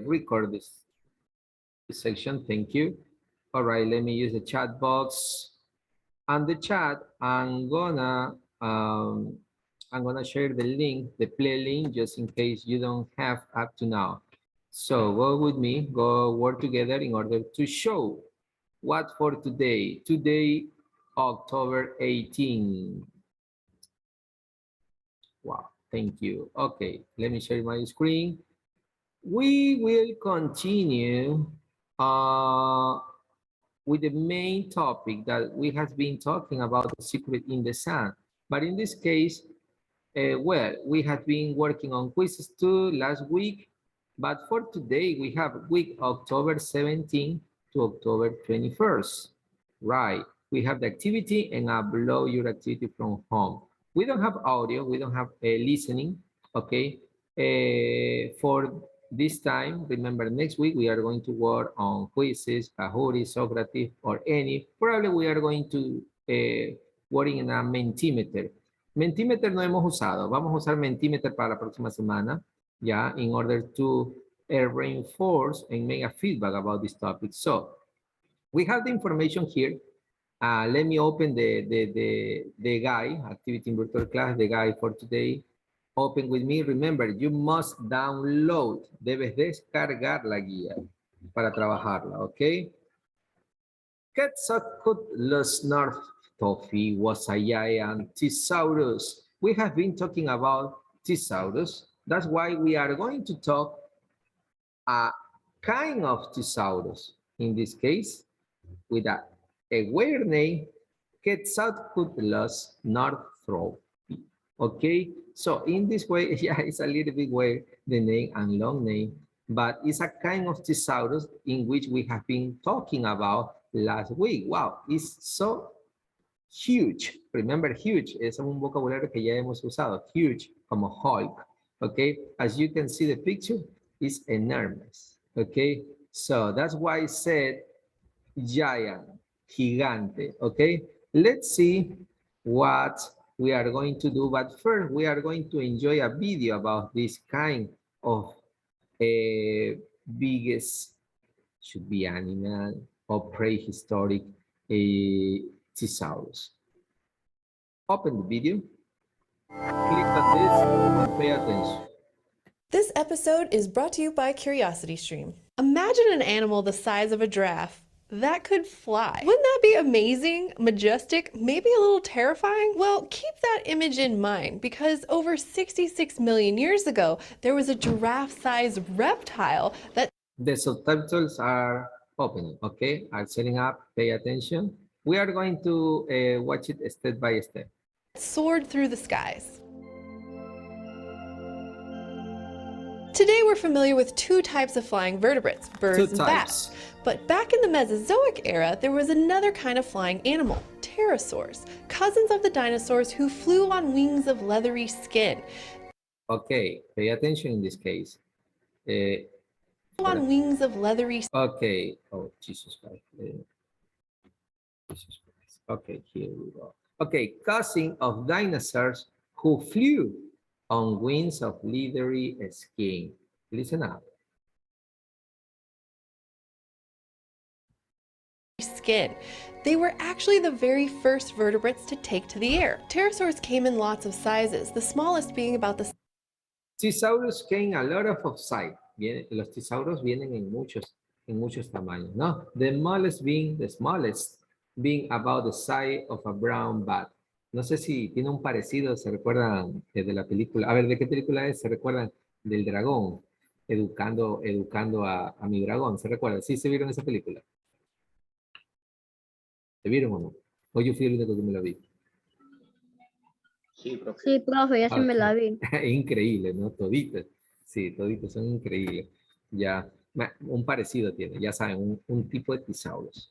record this section. Thank you. All right, let me use the chat box. And the chat, I'm gonna share the link, the play link, just in case you don't have up to now. So go with me, go work together in order to show what for today. Today, October 18. Wow, thank you. Okay, let me share my screen. We will continue with the main topic that we have been talking about, the secret in the sun. But in this case, well, we have been working on quizzes too last week, but for today we have week October 17 to October 21st. Right, we have the activity and upload your activity from home. We don't have audio, we don't have listening, okay? For this time, remember next week we are going to work on quizzes, Kahoot, Socrates, or any. Probably we are going to work in a Mentimeter. Mentimeter no hemos usado. Vamos a usar Mentimeter para la próxima semana, ya, in order to reinforce and make a feedback about this topic. So we have the information here. Let me open the guide, activity in virtual class, the guide for today. Open with me. Remember, you must download. Debes descargar la guía para trabajarla, ¿ok? Quetzalcoatlus northofi was a giant thesaurus. We have been talking about thesaurus. That's why we are going to talk a kind of thesaurus. In this case, with a weird name, Quetzalcoatlus northofi. Okay, so in this way, yeah, it's a little bit weird, the name and long name, but it's a kind of thesaurus in which we have been talking about last week. Wow, it's so huge. Remember, huge es un vocabulario que ya hemos usado. Huge, como Hulk. Okay, as you can see the picture, it's enormous. Okay, so that's why I said giant, gigante. Okay, let's see what we are going to do, but first we are going to enjoy a video about this kind of biggest, should be animal or prehistoric thesaurus. Open the video, click on this and pay attention. This episode is brought to you by CuriosityStream. Imagine an animal the size of a giraffe that could fly. Wouldn't that be amazing, majestic, maybe a little terrifying? Well, keep that image in mind because over 66 million years ago, there was a giraffe-sized reptile that... The subtitles are opening, okay? I'm setting up, pay attention. We are going to watch it step by step. Soared through the skies. Today we're familiar with two types of flying vertebrates, birds and bats. But back in the Mesozoic era, there was another kind of flying animal, pterosaurs, cousins of the dinosaurs who flew on wings of leathery skin. Okay, pay attention in this case. On wings of leathery skin. Okay, oh, Jesus Christ. Jesus Christ. Okay, here we go. Okay, cousin of dinosaurs who flew on wings of leathery skin. Listen up. Skin. They were actually the very first vertebrates to take to the air. Pterosaurs came in lots of sizes, the smallest being about the... Thesaurus came a lot of size. Los tesauros vienen en muchos tamaños, ¿no? The smallest being about the size of a brown bat. No sé si tiene un parecido, se recuerdan de la película. A ver, ¿de qué película es? ¿Se recuerdan del dragón? Educando a mi dragón, ¿se recuerdan? ¿Sí se vieron esa película? ¿Se vieron o no? O yo fui el único que me la vi. Sí, profe, ya se me la vi. Increíble, ¿no? Toditos. Sí, toditos son increíbles. Ya, un parecido tiene, ya saben, un tipo de tesauros.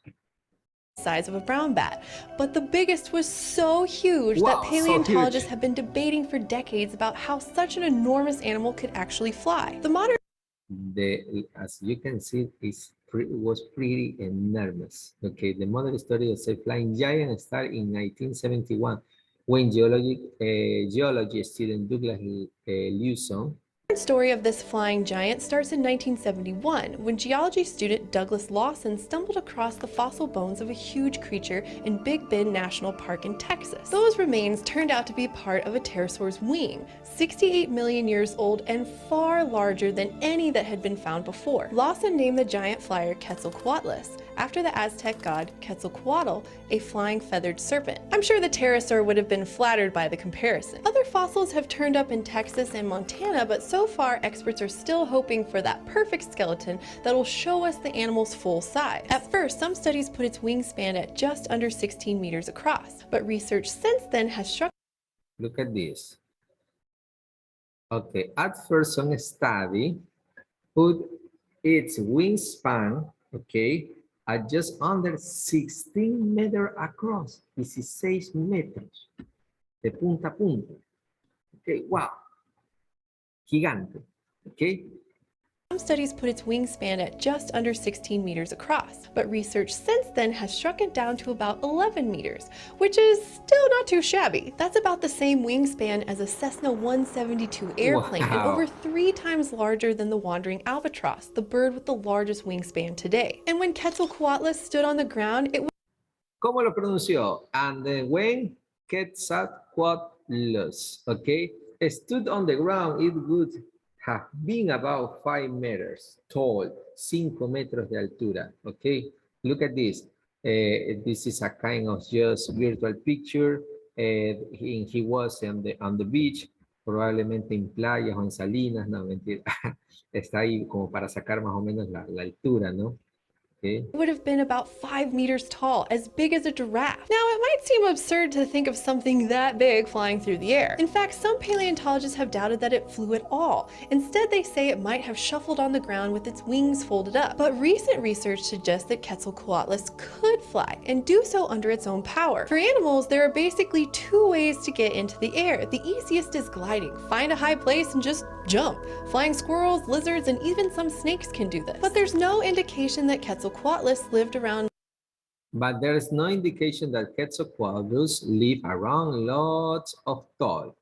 Size of a brown bat, but the biggest was so huge that paleontologists have been debating for decades about how such an enormous animal could actually fly. The modern... As you can see, it was pretty enormous. Okay, the modern story of a flying giant started in 1971 when geology student Douglas Lewson The story of this flying giant starts in 1971 when geology student Douglas Lawson stumbled across the fossil bones of a huge creature in Big Bend National Park in Texas. Those remains turned out to be part of a pterosaur's wing, 68 million years old and far larger than any that had been found before. Lawson named the giant flyer Quetzalcoatlus, after the Aztec god Quetzalcoatl, a flying feathered serpent. I'm sure the pterosaur would have been flattered by the comparison. Other fossils have turned up in Texas and Montana, but so far experts are still hoping for that perfect skeleton that will show us the animal's full size. At first, some studies put its wingspan at just under 16 meters across, but research since then has struck. Look at this. Okay, at first some study put its wingspan, okay, at just under 16 meters across, 16 metros, de punta a punta. Okay, wow, gigante, okay. Some studies put its wingspan at just under 16 meters across, but research since then has shrunk it down to about 11 meters, which is still not too shabby. That's about the same wingspan as a Cessna 172 airplane and Wow. over 3 times larger than the wandering albatross, the bird with the largest wingspan today. And when Quetzalcoatlus stood on the ground, it was ¿Cómo lo pronunció? And when Quetzalcoatlus, okay, stood on the ground, it would have been about 5 meters tall, 5 metros de altura, okay? Look at this. This is a kind of just virtual picture. He was on the beach, probablemente en playas o en salinas, no, mentira. Está ahí como para sacar más o menos la altura, ¿no? Okay. would have been about 5 meters tall, as big as a giraffe. Now, it might seem absurd to think of something that big flying through the air. In fact, some paleontologists have doubted that it flew at all. Instead, they say it might have shuffled on the ground with its wings folded up. But recent research suggests that Quetzalcoatlus could fly, and do so under its own power. For animals, there are basically 2 ways to get into the air. The easiest is gliding. Find a high place and just jump. Flying squirrels, lizards, and even some snakes can do this. But there's no indication that Quetzalcoatlus lived around. But there is no indication that Quetzalcoatlus lived around lots of tall,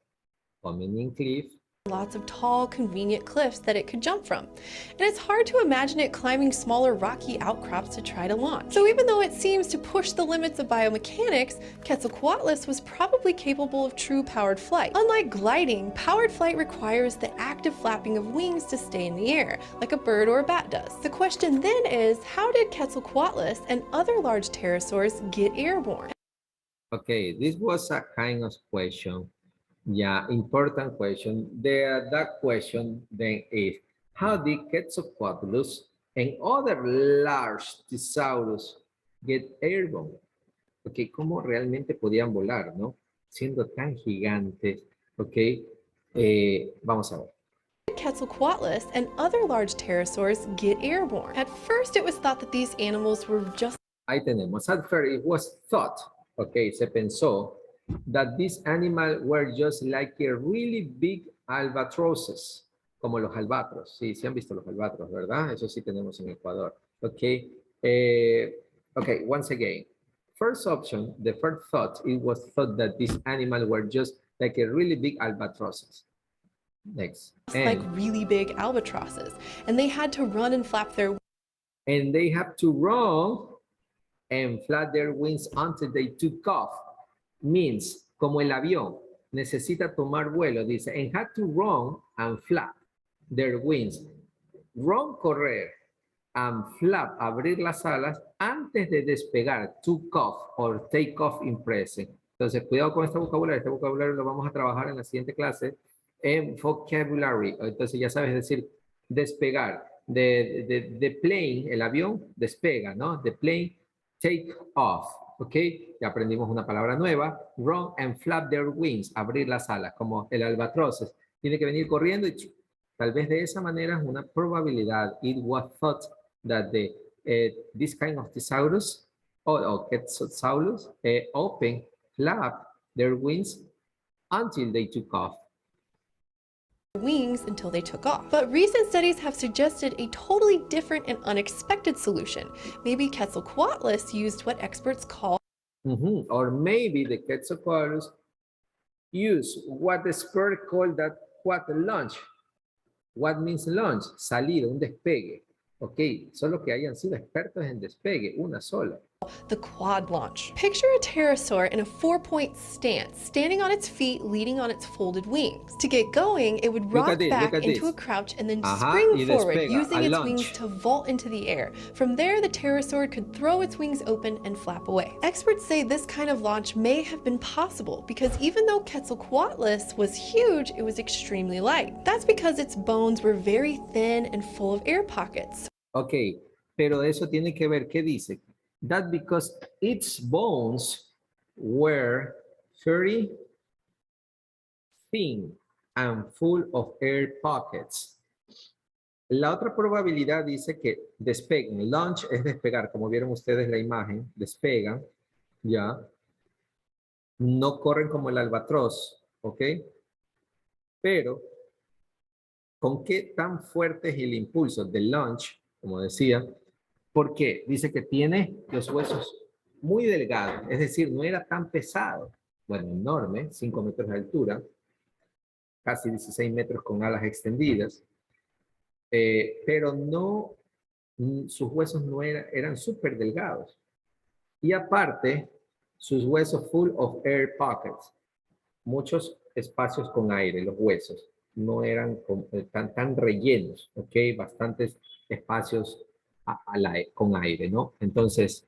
prominent cliff. Lots of tall, convenient cliffs that it could jump from. And it's hard to imagine it climbing smaller rocky outcrops to try to launch. So even though it seems to push the limits of biomechanics, Quetzalcoatlus was probably capable of true powered flight. Unlike gliding, powered flight requires the active flapping of wings to stay in the air, like a bird or a bat does. The question then is, how did Quetzalcoatlus and other large pterosaurs get airborne? Okay, this was a kind of question. Yeah, important question. That question then is, how did Quetzalcoatlus and other large thesaurus get airborne? Okay, ¿cómo realmente podían volar, no? Siendo tan gigantes, okay. Vamos a ver. Quetzalcoatlus and other large pterosaurs get airborne. At first, it was thought that these animals were just Ahí tenemos. At first, it was thought, okay, se pensó that these animals were just like a really big albatrosses, como los albatros. Sí, sí han visto los albatros, ¿verdad? Eso sí tenemos en Ecuador. Okay. Okay, once again. First option, the first thought, it was thought that these animals were just like a really big albatrosses. Next. like really big albatrosses, and they had to run and flap their And they have to run and flap their wings until they took off. Means, como el avión necesita tomar vuelo, dice, and had to run and flap their wings. Run, correr, and flap, abrir las alas antes de despegar, took off or take off in present. Entonces, cuidado con este vocabulario lo vamos a trabajar en la siguiente clase en vocabulary. Entonces, ya sabes decir despegar. The plane, el avión, despega, ¿no? The plane take off. ¿Ok? Ya aprendimos una palabra nueva. Run and flap their wings. Abrir las alas, como el albatroces. Tiene que venir corriendo y tal vez de esa manera es una probabilidad. It was thought that this kind of thesaurus or Quetzalcoatlus open, flap their wings until they took off. wings until they took off. But recent studies have suggested a totally different and unexpected solution. Maybe Quetzalcoatlus used what experts call Or maybe the Quetzalcoatlus use what the expert called that quad launch. What means launch? Salir, un despegue. Ok, solo que hayan sido expertos en despegue, una sola. The quad launch. Picture a pterosaur in a 4-point stance, standing on its feet, leaning on its folded wings. To get going, it would Look rock at this, back look at into this. a crouch and then Ajá, spring y forward, despega, using a its launch. wings to vault into the air. From there, the pterosaur could throw its wings open and flap away. Experts say this kind of launch may have been possible because even though Quetzalcoatlus was huge, it was extremely light. That's because its bones were very thin and full of air pockets. Ok, pero eso tiene que ver, ¿qué dice? That because its bones were very thin and full of air pockets. La otra probabilidad dice que despeguen. Launch es despegar, como vieron ustedes la imagen, despegan, ya. No corren como el albatros, ¿ok? Pero, ¿con qué tan fuerte es el impulso del launch? Como decía, ¿por qué? Dice que tiene los huesos muy delgados, es decir, no era tan pesado. Bueno, enorme, 5 metros de altura, casi 16 metros con alas extendidas, pero no, sus huesos no eran súper delgados. Y aparte, sus huesos full of air pockets, muchos espacios con aire, los huesos, no eran tan rellenos, ¿ok? Bastantes espacios con aire, ¿no? Entonces,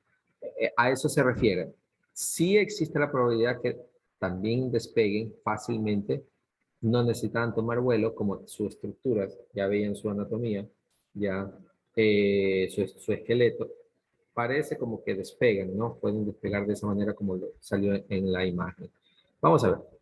a eso se refiere. Sí existe la probabilidad que también despeguen fácilmente, no necesitan tomar vuelo, como sus estructuras, ya veían su anatomía, ya su esqueleto, parece como que despegan, ¿no? Pueden despegar de esa manera como salió en la imagen. Vamos a ver.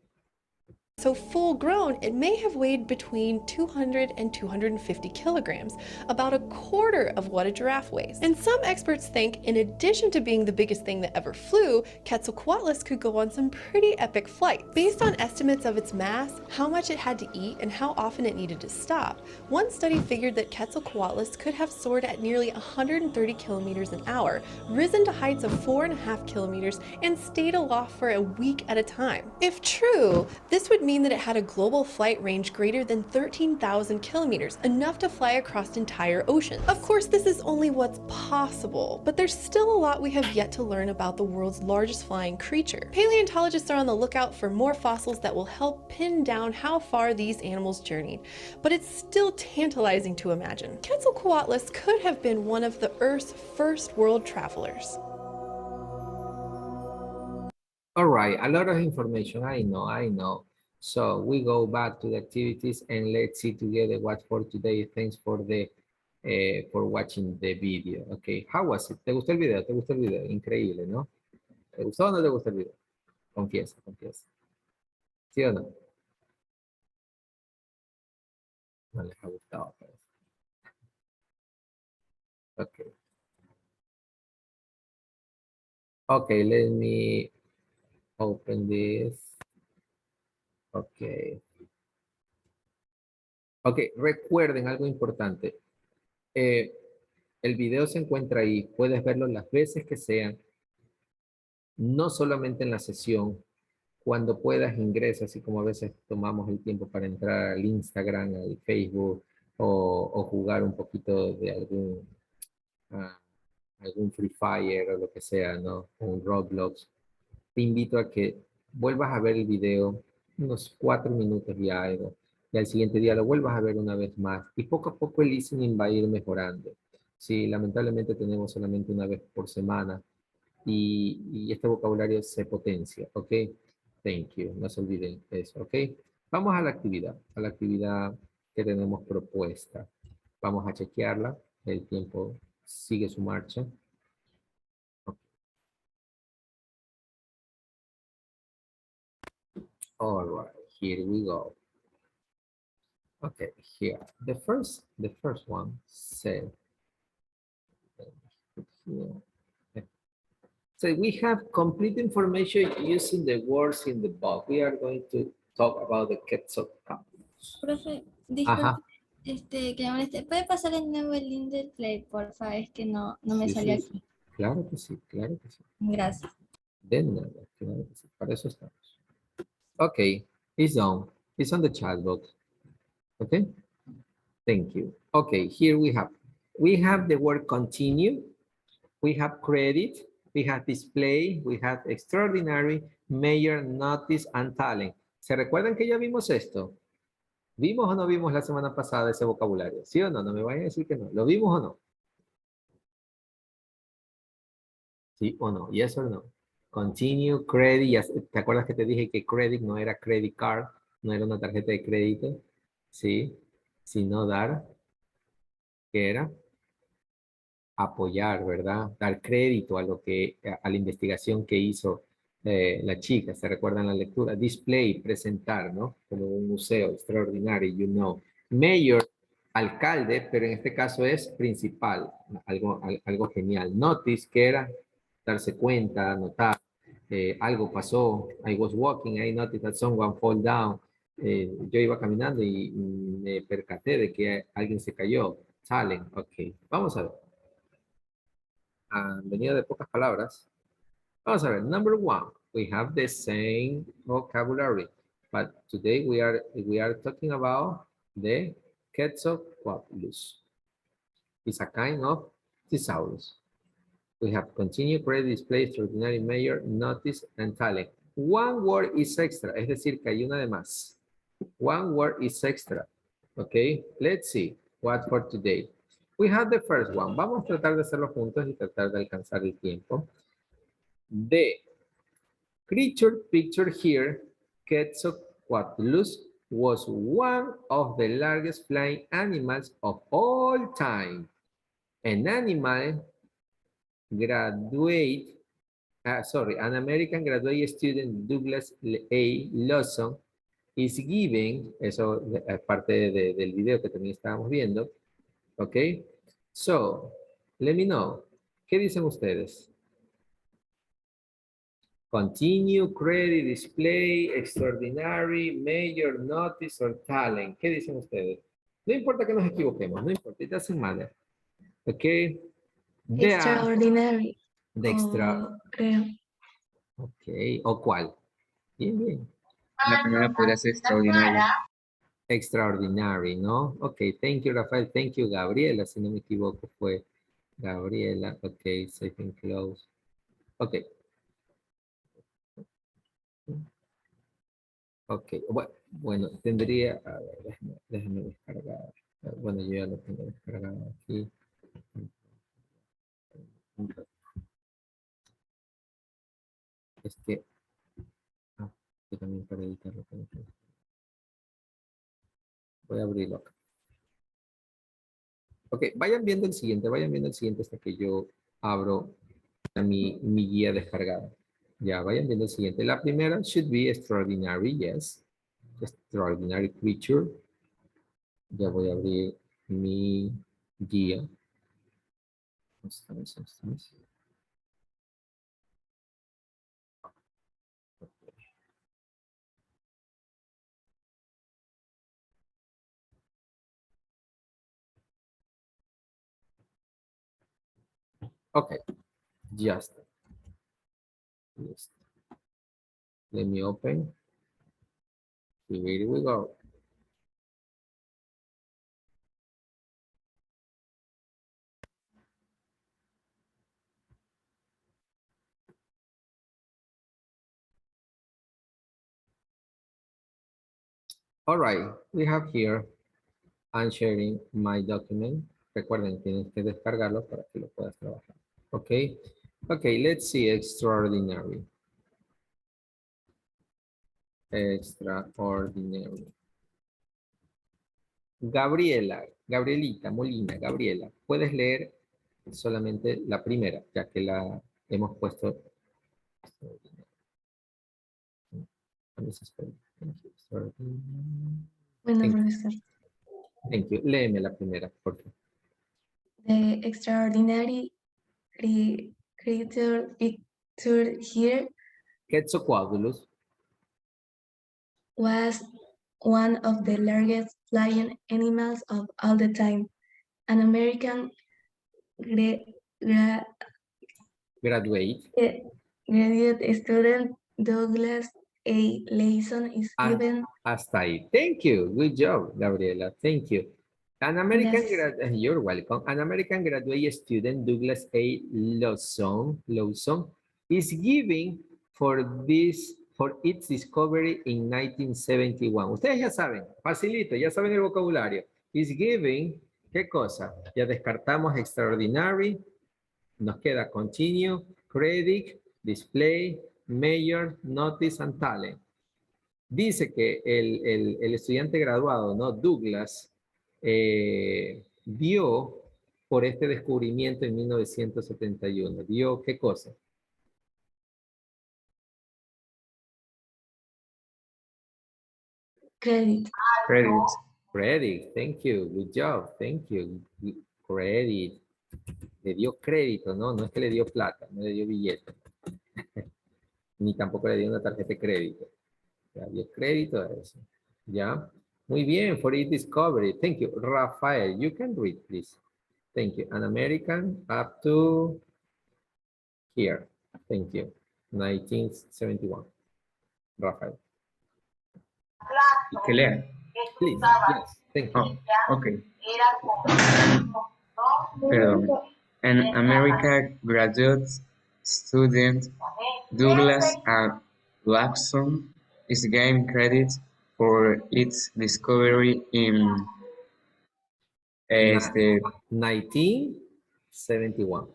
So full grown, it may have weighed between 200 and 250 kilograms, about a quarter of what a giraffe weighs. And some experts think, in addition to being the biggest thing that ever flew, Quetzalcoatlus could go on some pretty epic flights. Based on estimates of its mass, how much it had to eat, and how often it needed to stop, one study figured that Quetzalcoatlus could have soared at nearly 130 kilometers an hour, risen to heights of 4.5 kilometers, and stayed aloft for a week at a time. If true, this would mean that it had a global flight range greater than 13,000 kilometers, enough to fly across entire oceans. Of course, this is only what's possible, but there's still a lot we have yet to learn about the world's largest flying creature. Paleontologists are on the lookout for more fossils that will help pin down how far these animals journeyed, but it's still tantalizing to imagine. Quetzalcoatlus could have been one of the Earth's first world travelers. All right, a lot of information, I know. So we go back to the activities and let's see together what for today. Thanks for for watching the video. Okay, how was it? ¿Te gustó el video? ¿Te gustó el video? Increíble, ¿no? ¿Te gustó o no te gustó el video? Confiesa, confiesa. ¿Sí o no? No les ha gustado. Pues. Okay. Okay, let me open this. Okay. Ok, recuerden algo importante. El video se encuentra ahí, puedes verlo las veces que sean, no solamente en la sesión, cuando puedas ingresa, así como a veces tomamos el tiempo para entrar al Instagram, al Facebook, o jugar un poquito de algún Free Fire o lo que sea, ¿no? O un Roblox. Te invito a que vuelvas a ver el video unos 4 minutos y algo, y al siguiente día lo vuelvas a ver una vez más, y poco a poco el listening va a ir mejorando. Sí, lamentablemente tenemos solamente una vez por semana, y este vocabulario se potencia, ¿ok? Thank you, no se olviden eso, ¿ok? Vamos a la actividad que tenemos propuesta. Vamos a chequearla, el tiempo sigue su marcha. All right, here we go. Okay, here the first one said. So we have complete information using the words in the book. We are going to talk about the Quetzalcoatlus. Profe, Ajá. disculpe, que moleste. ¿Puede pasar el nuevo el link del Play, porfa? Es que no me Sí, salió sí, aquí. claro que sí, claro que sí. Gracias. De nada, claro que sí. Para eso estamos. Okay, it's on the chat box. Okay. Thank you. Okay, here we have the word continue, we have credit, we have display, we have extraordinary, major, notice, and talent. ¿Se recuerdan que ya vimos esto? ¿Vimos o no vimos la semana pasada ese vocabulario? ¿Sí o no? No me vayan a decir que no. ¿Lo vimos o no? ¿Sí o no? Yes or no. Continue, credit. ¿Te acuerdas que te dije que credit no era credit card? No era una tarjeta de crédito. ¿Sí? Sino dar, ¿qué era? Apoyar, ¿verdad? Dar crédito a lo que, a la investigación que hizo la chica. ¿Se recuerdan la lectura? Display, presentar, ¿no? Como un museo extraordinario, you know. Mayor, alcalde, pero en este caso es principal, algo genial. Notice, que era darse cuenta, notar, algo pasó, I was walking, I noticed that someone fall down. Yo iba caminando y me percaté de que alguien se cayó. Salen, ok. Vamos a ver. Venía de pocas palabras. Vamos a ver, number one, we have the same vocabulary, but today we are talking about the Quetzalcoatlus. It's a kind of thesaurus. We have continued, credit, display, extraordinary, major, notice, and talent. One word is extra, es decir, que hay una de más. One word is extra. Okay, let's see what for today. We have the first one. Vamos a tratar de hacerlo juntos y tratar de alcanzar el tiempo. The creature pictured here, Quetzalcoatlus, was one of the largest flying animals of all time. An animal graduate, an American graduate student, Douglas A. Lawson, is giving, eso es parte del video que también estábamos viendo, ok? So, let me know, ¿qué dicen ustedes? Continue, credit, display, extraordinary, major, notice, or talent. ¿Qué dicen ustedes? No importa que nos equivoquemos, no importa, it doesn't matter. Ok. Extraordinary. De extra. Creo. Ok, ¿o cuál? Bien, bien. La primera podría ser extraordinaria. Extraordinary, ¿no? Ok, thank you, Rafael. Thank you, Gabriela. Si no me equivoco, fue Gabriela. Ok, safe and close. Ok. Ok, bueno, tendría, a ver, déjame descargar. Bueno, yo ya lo tengo descargado aquí. Es que, yo también para editarlo tengo que... Voy a abrirlo acá. Ok, vayan viendo el siguiente hasta que yo abro mi guía descargada. Ya, vayan viendo el siguiente. La primera should be extraordinary, yes. Extraordinary creature. Ya voy a abrir mi guía. Okay, just. Yes. Let me open. Here we go. All right, we have here, I'm sharing my document. Recuerden, tienes que descargarlo para que lo puedas trabajar. Okay, okay, let's see, extraordinary. Extraordinary. Gabriela, Gabrielita, Molina, Gabriela, puedes leer solamente la primera, ya que la hemos puesto. Bueno, profesor. Thank you. Léeme la primera, por favor. The extraordinary creature pictured here Quetzalcoatlus was one of the largest flying animals of all the time. An American graduate student, Douglas A. Lawson, is given. Hasta ahí. Thank you. Good job, Gabriela. Thank you. An American Yes. you're welcome. An American graduate student, Douglas A. Lawson, is giving for its discovery in 1971. Ustedes ya saben, facilito, ya saben el vocabulario. Is giving, ¿qué cosa? Ya descartamos extraordinary, nos queda continue, credit, display, major, notice, and talent. Dice que el estudiante graduado, ¿no? Douglas, dio por este descubrimiento en 1971. ¿Dio qué cosa? Credit. Credit. Credit, thank you, good job, thank you. Credit. Le dio crédito, ¿no? No es que le dio plata, no le dio billete. Ni tampoco le dio una tarjeta de crédito. Ya dio crédito a eso. ¿Ya? Muy bien, for its discovery. Thank you. Rafael, you can read, please. Thank you. An American up to here. Thank you. 1971. Rafael. ¿Y qué lea? Please. Yes. Thank you. Oh, okay. Perdón. An American graduate student, Douglas A. Lawson, is gaining credit for its discovery in 1971.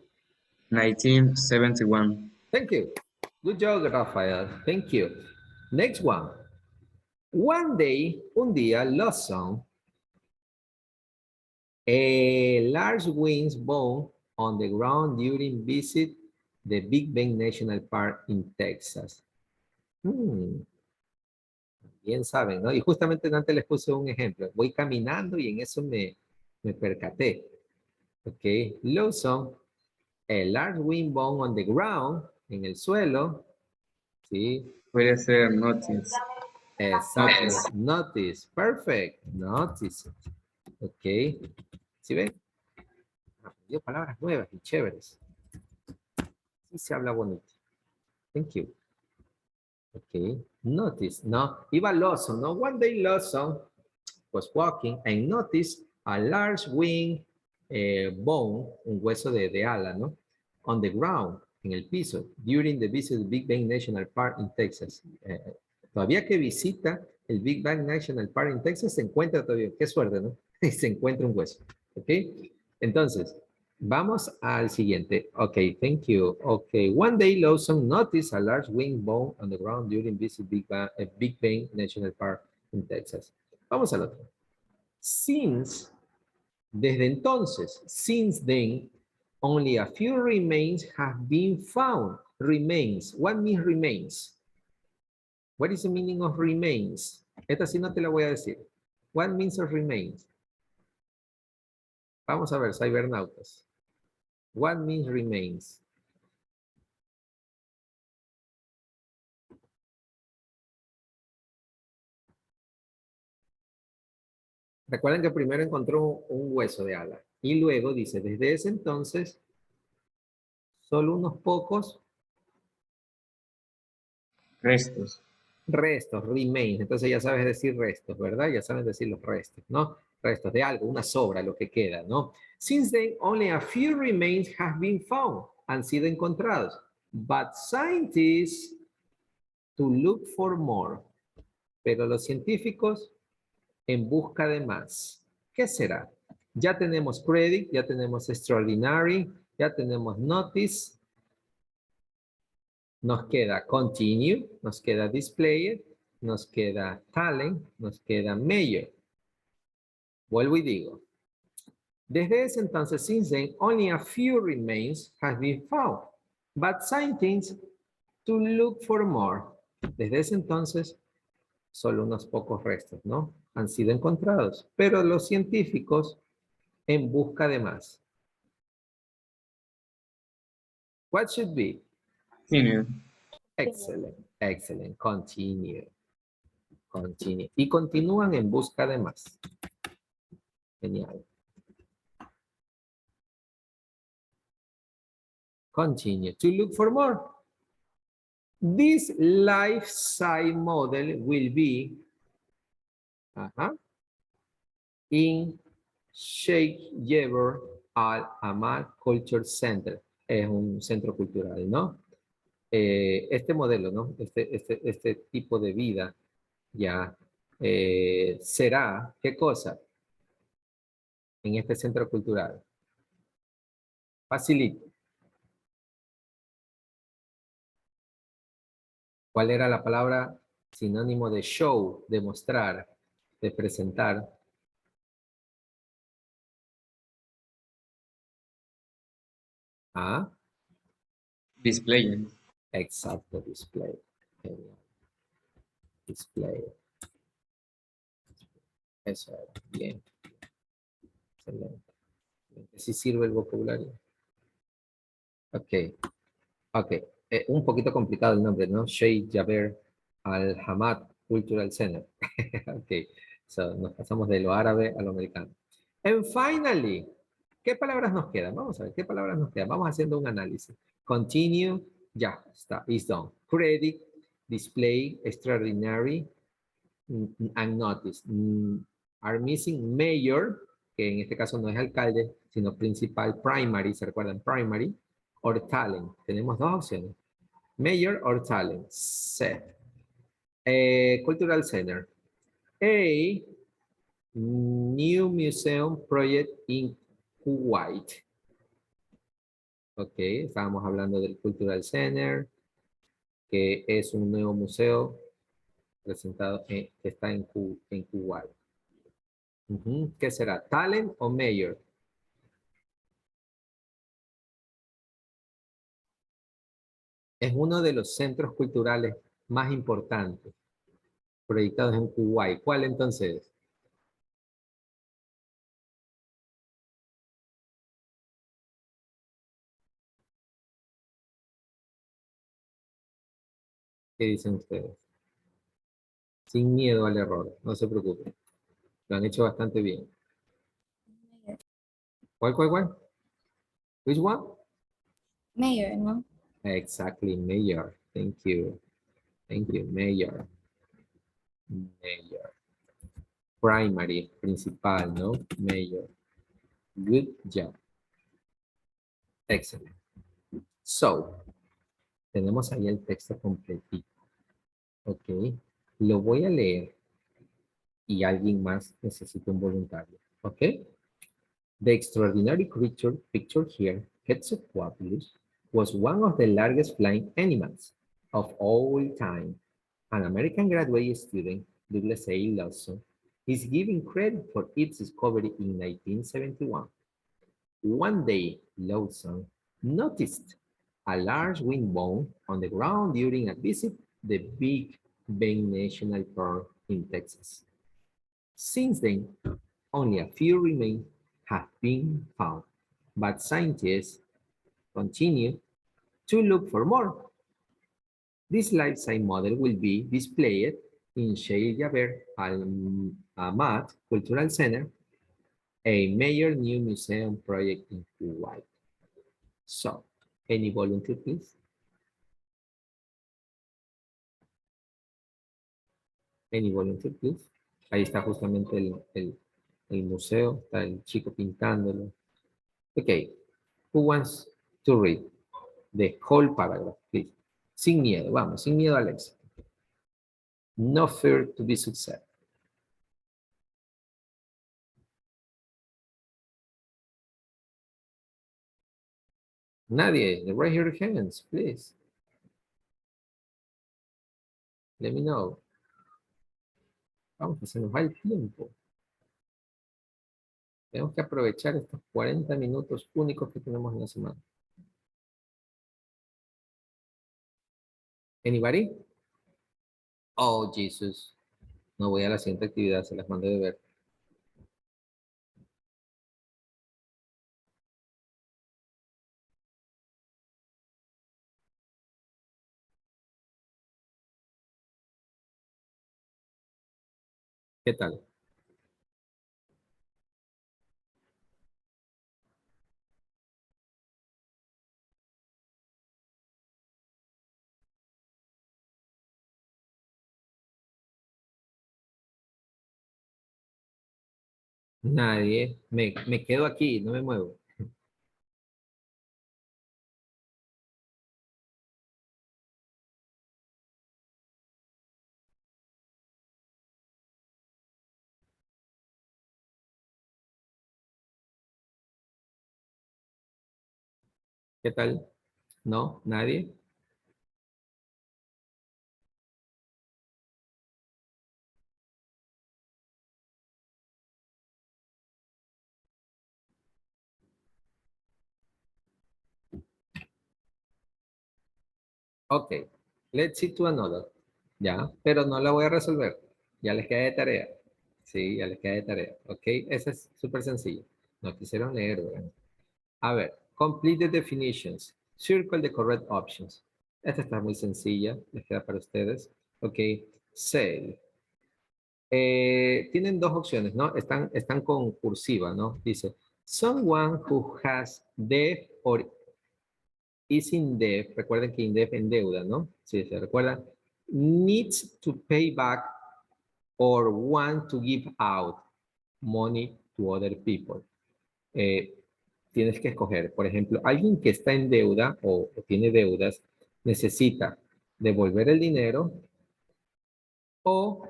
1971. Thank you. Good job, Rafael. Thank you. Next one. One day, un día, Lawson, a large wings bone on the ground during visit the Big Bend National Park in Texas. Bien saben, ¿no? Y justamente antes les puse un ejemplo. Voy caminando y en eso me percaté. Ok. Lawson, a large wing bone on the ground, en el suelo. ¿Sí? Puede ser notice. Exacto. Notice. Perfect. Notice. Ok. ¿Sí ven? Aprendió palabras nuevas y chéveres. Sí se habla bonito. Thank you. Ok. Notice. No. Iba Lawson, ¿no? One day Lawson was walking and noticed a large wing bone, un hueso de ala, ¿no? On the ground, en el piso, during the visit to Big Bend National Park in Texas. Todavía que visita el Big Bend National Park en Texas, se encuentra todavía, qué suerte, ¿no? Se encuentra un hueso, ¿ok? Entonces, vamos al siguiente. Ok, thank you. Ok, one day Lawson noticed a large wing bone on the ground during visit Big Bend National Park in Texas. Vamos al otro. Since, desde entonces, since then, only a few remains have been found. Remains. What means remains? What is the meaning of remains? Esta sí no te la voy a decir. What means of remains? Vamos a ver, cibernautas. What means remains? Recuerden que primero encontró un hueso de ala. Y luego dice, desde ese entonces, solo unos pocos Restos. restos, remains. Entonces ya sabes decir restos, ¿verdad? Ya sabes decir los restos, ¿no? Restos de algo, una sobra, lo que queda, ¿no? Since then, only a few remains have been found. Han sido encontrados. But scientists to look for more. Pero los científicos en busca de más. ¿Qué será? Ya tenemos credit, ya tenemos extraordinary, ya tenemos notice. Nos queda continue, nos queda display, nos queda talent, nos queda major. Vuelvo y digo. Desde ese entonces, since then, only a few remains have been found. But scientists to look for more. Desde ese entonces, solo unos pocos restos, ¿no? Han sido encontrados. Pero los científicos en busca de más. What should be? Continue. Excellent, excellent. Continue. Continue. Y continúan en busca de más. Genial. Continue to look for more. This life-size model will be in Sheikh Jaber Al-Hamad Culture Center. Es un centro cultural, ¿no? Este modelo, ¿no? Este tipo de vida ya será, ¿qué cosa? En este centro cultural. Facilito. ¿Cuál era la palabra sinónimo de show, de mostrar, de presentar? Ah, Displaying. exacto, display. Genial. Display. Eso era. Bien. Excelente. Sí sirve el vocabulario. Ok. Ok. Un poquito complicado el nombre, ¿no? Sheikh Jaber Al-Hamad Cultural Center. Ok. So, nos pasamos de lo árabe a lo americano. And finally, ¿qué palabras nos quedan? Vamos a ver, ¿qué palabras nos quedan? Vamos haciendo un análisis. Continue, ya está, is done. Credit, display, extraordinary, and notice. Are missing mayor, que en este caso no es alcalde, sino principal, primary, ¿se recuerdan? Primary, or talent. Tenemos dos opciones. Mayor or talent. C. Cultural Center. A. New museum project in Kuwait. Ok, estábamos hablando del Cultural Center, que es un nuevo museo presentado que está en Kuwait. ¿Qué será? ¿Talent o Mayor? Es uno de los centros culturales más importantes proyectados en Kuwait. ¿Cuál entonces? ¿Qué dicen ustedes? Sin miedo al error, no se preocupen. Lo han hecho bastante bien. ¿Cuál? Which one? Mayor, ¿no? Exactly, Mayor. Thank you. Thank you, Mayor. Mayor. Primary, principal, ¿no? Mayor. Good job. Excellent. So, tenemos ahí el texto completito. Ok. Lo voy a leer y alguien más necesita un voluntario. Ok. The extraordinary creature pictured here, Quetzalcoatlus, was one of the largest flying animals of all time. An American graduate student, Douglas A. Lawson, is given credit for its discovery in 1971. One day, Lawson noticed a large wind bone on the ground during a visit to the Big Bend National Park in Texas. Since then, only a few remains have been found, but scientists continue to look for more. This life-size model will be displayed in Sheikh Jaber Al-Ahmad Cultural Center, a major new museum project in Kuwait. So, any volunteer, please? Any volunteer, please? Ahí está justamente el museo, está el chico pintándolo. Okay, who wants to read the whole paragraph, please? Sin miedo, vamos, sin miedo al éxito. No fear to be success. Nadie, raise your hands, please. Let me know. Vamos, que se nos va el tiempo. Tenemos que aprovechar estos 40 minutos únicos que tenemos en la semana. Anybody? Oh, Jesus. No voy a la siguiente actividad, se las mandé de ver. ¿Qué tal? Nadie. Me quedo aquí, no me muevo. ¿Qué tal? ¿No? ¿Nadie? Ok. Let's see to another. Ya, pero no la voy a resolver. Ya les queda de tarea. Sí, ya les queda de tarea. Ok, esa es súper sencilla. No quisieron leer, ¿verdad? A ver, complete the definitions. Circle the correct options. Esta está muy sencilla, les queda para ustedes. Ok, say. Tienen dos opciones, ¿no? Están con cursiva, ¿no? Dice, someone who has debt or is in debt, recuerden que in debt en deuda, ¿no? Sí, se recuerdan. Needs to pay back or want to give out money to other people. Tienes que escoger, por ejemplo, alguien que está en deuda o tiene deudas, necesita devolver el dinero o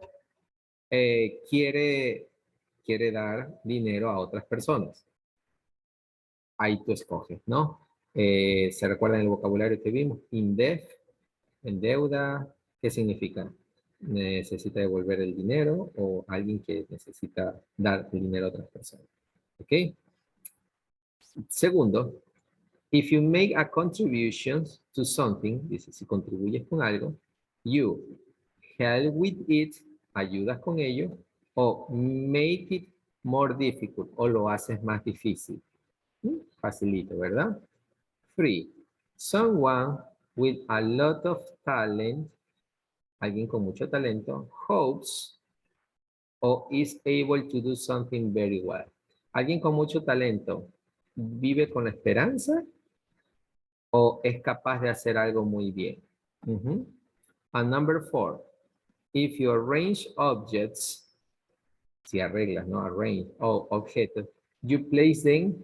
quiere dar dinero a otras personas. Ahí tú escoges, ¿no? ¿Se recuerdan el vocabulario que vimos? In debt, en deuda, ¿qué significa? Necesita devolver el dinero o alguien que necesita dar el dinero a otras personas. ¿Ok? Segundo, if you make a contribution to something, dice, si contribuyes con algo, you help with it, ayudas con ello, o make it more difficult, o lo haces más difícil. Facilito, ¿verdad? 3. Someone with a lot of talent, alguien con mucho talento, hopes o is able to do something very well. Alguien con mucho talento vive con la esperanza o es capaz de hacer algo muy bien. And number 4, if you arrange objects, si arreglas, ¿no? Arrange, o objetos, you place them,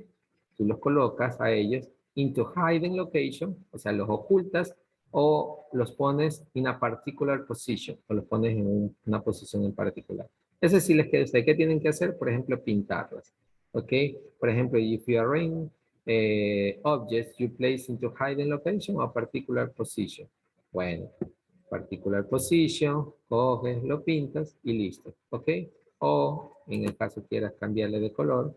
tú los colocas a ellos, into hidden location, o sea, los ocultas, o los pones in a particular position, o los pones en una posición en particular. Ese sí les queda a ustedes. ¿Qué tienen que hacer? Por ejemplo, pintarlas. ¿Ok? Por ejemplo, if you arrange objects, you place into hidden location or particular position. Bueno, particular position, coges, lo pintas y listo. ¿Ok? O en el caso quieras cambiarle de color,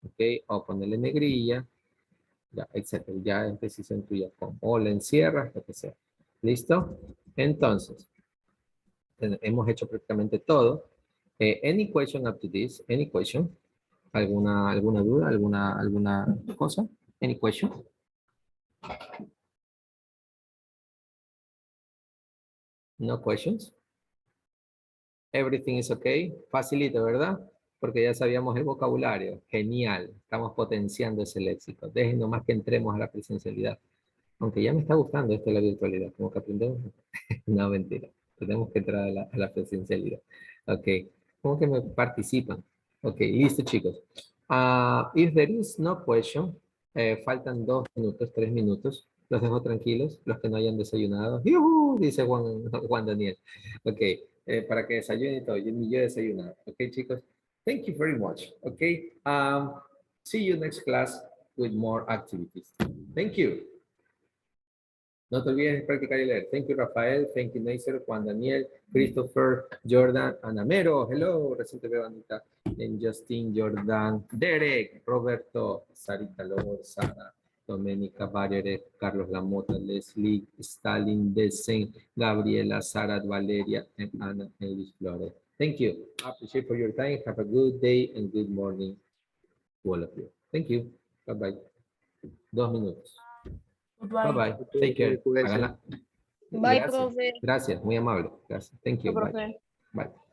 ¿ok? O ponerle negrilla, ya, etcétera. Ya es decisión tuya. O la encierras, lo que sea. ¿Listo? Entonces, hemos hecho prácticamente todo. Any question up to this? Any question? ¿Alguna duda? ¿Alguna cosa? Any question? No questions? Everything is okay. Facilito, ¿verdad? Porque ya sabíamos el vocabulario. Genial. Estamos potenciando ese léxico. Dejen nomás que entremos a la presencialidad. Aunque ya me está gustando esto de la virtualidad. Como que aprendemos. No, mentira. Tenemos que entrar a la presencialidad. Ok. ¿Cómo que me participan? Ok, listo, chicos. If there is no question, faltan 2 minutos, 3 minutos. Los dejo tranquilos, los que no hayan desayunado. ¡Yuhu! Dice Juan Daniel. Ok, para que desayunen y todo. Ni yo he desayunado. Ok, chicos. Thank you very much. Ok. See you next class with more activities. Thank you. No te olvides de practicar y leer. Thank you, Rafael. Thank you, Neisser, Juan Daniel, Christopher, Jordan, Anamero. Hello, recién te veo, Anita. And Justin, Jordan, Derek, Roberto, Sarita Lobor, Sara, Domenica Barrere, Carlos Lamota, Leslie, Stalin, Desen, Gabriela, Sara, Valeria, and Ana, and Luis Flores. Thank you. I appreciate for your time. Have a good day and good morning to all of you. Thank you. Bye-bye. 2 minutos. Bye bye. Take care. Háganla. Bye, Gracias. profe. Gracias, muy amable. Gracias. Thank you. Bye. Profe. Bye.